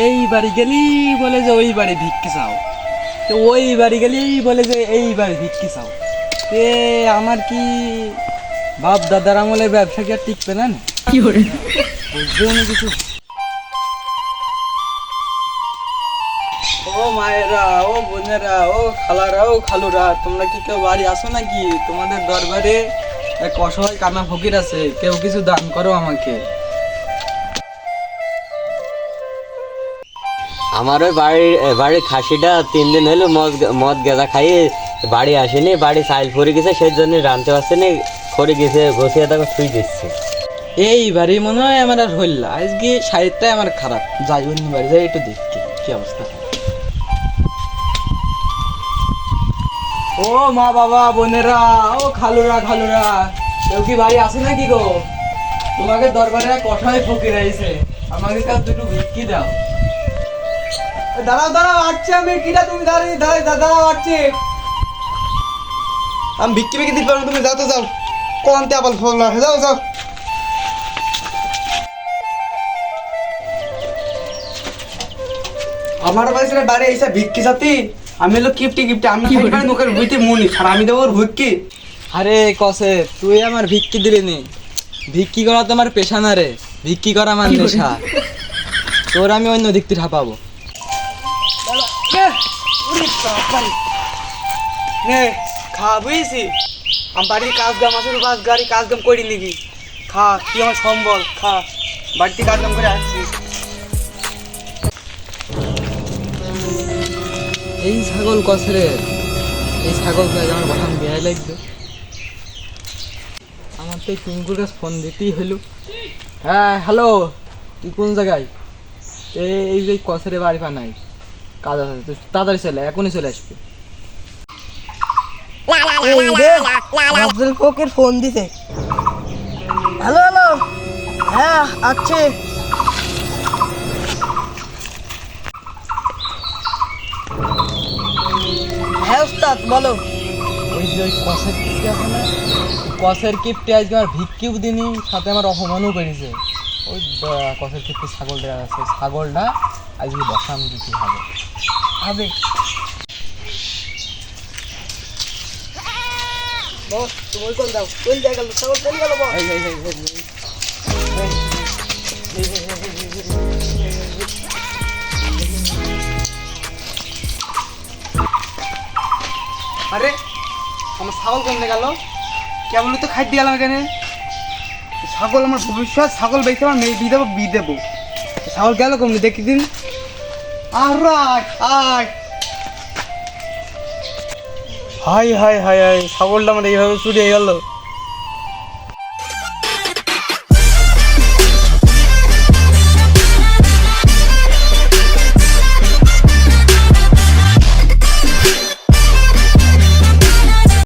এই বাড়ি গেলেই বলে যে ওই বাড়ি ভিক্ষি চাও, তো ওই বাড়ি গেলেই বলে যে এই বাড়ি ভিক্ষি চাও। তে আমার কি বাপ দাদার আমলের ব্যবসা কি আর টিকবে না? কি করে বুঝতেও না কিছু। ও মায়েরা, ও বোনেরা, ও খালারা, ও খালুরা, তোমরা কি কেউ বাড়ি আসো নাকি? তোমাদের দরবারে এক অসহায় কানা ফকির আছে, কেউ কিছু দান করো আমাকে। আমার ওই বাড়ির খাসিটা 3 দিন হলো মদ গেঁজা খাইয়ে বাড়ি আসেনি, বাড়ি সাইল পরে গেছে, সেই জন্য রাঁধতে পারছেনি, করে গেছে বসিয়ে তাকে শুই দিচ্ছে। এই বাড়ি মনে হয় আমার আর হইল না, আজকে সাইডটাই আমার খারাপ, যাই অন্য বাড়ি যাই একটু দেখি কি অবস্থা। ও মা বাবা বোনেরা, ও খালুরা খালুরা, কেউ কি বাড়ি আসে নাকি গো? তোমাকে দরবারে এক অসহায় ফকির আইছে, আমাকে কাল দুটো ভিক্ষি দাও। দাঁড়াও দাঁড়াও, আসছে আমি। কিরা তুমি দাঁড়িয়ে দাঁড়াও, আসছে। আমি ভিক্ষি দিতে পারবো, তুমি যাও তো যাও, কোনতে আবার ফোন রাখে, যাও যাও। আমার বাড়ি বাড়ি এসে ভিক্ষি সাথী, আমি হলো গিফটি আমি খাইতে পারি নোকের বুঝতে মুনি, আর আমি দেবো ভিক্ষি। আরে কসে, তুই আমার ভিক্ষি দিলি নি? ভিক্ষি করা তো আমার পেশা না রে, ভিক্ষি করা আমার নেশা। তোর আমি অন্য দিক থেকে হাঁপাবো। নে খা, বুঝেছি আমি বাড়ির কাজ কাম আসলে কাজ কাম করি নাকি, খা, কি আমার সম্বল, খা, বাড়িতে কাজ কাম করে আসছি। এই ছাগল কসরে, এই ছাগল আমার বাসান বেড়াই লাগবে। আমার তো এই টুঙ্কুর কাছে ফোন দিতেই হলো। হ্যাঁ হ্যালো, তুই কোন জায়গায়? এই যে কসরে বাড়ি পা নাই, কাজ আছে, তুই তাড়াতাড়ি চলে, এখনই চলে আসবে। ফোকের ফোন দিছে। হ্যালো হ্যালো, হ্যাঁ আছে। হ্যাঁ উস্তাদ বলো। ওই যে ওই কসের কিপটে আছে না, কসের কিপটে আজকে আমার ভিক্ষিও দিনি, সাথে আমার অপমানও করেছে। ওই কসের কিপটে ছাগল দেওয়া আছে, ছাগলটা আজকে বসান দিতে হবে। হবে বস, তুমি কোন যাও, কোন জায়গা গেল ছাগল, কোন গেল বস? আরে আমার ছাগল কোনটা গেল? কেমন তো খাইতে গেলাম এখানে। ছাগল আমার ভবিষ্যৎ, ছাগল বেঁচে আমার মেয়ে বিয়ে দেবো। ছাগল গেল কমনি দেখি দিন। আর আয় হাই হাই হাই হাই, ছাগলটা আমার এইভাবে চুরি হয়ে গেল।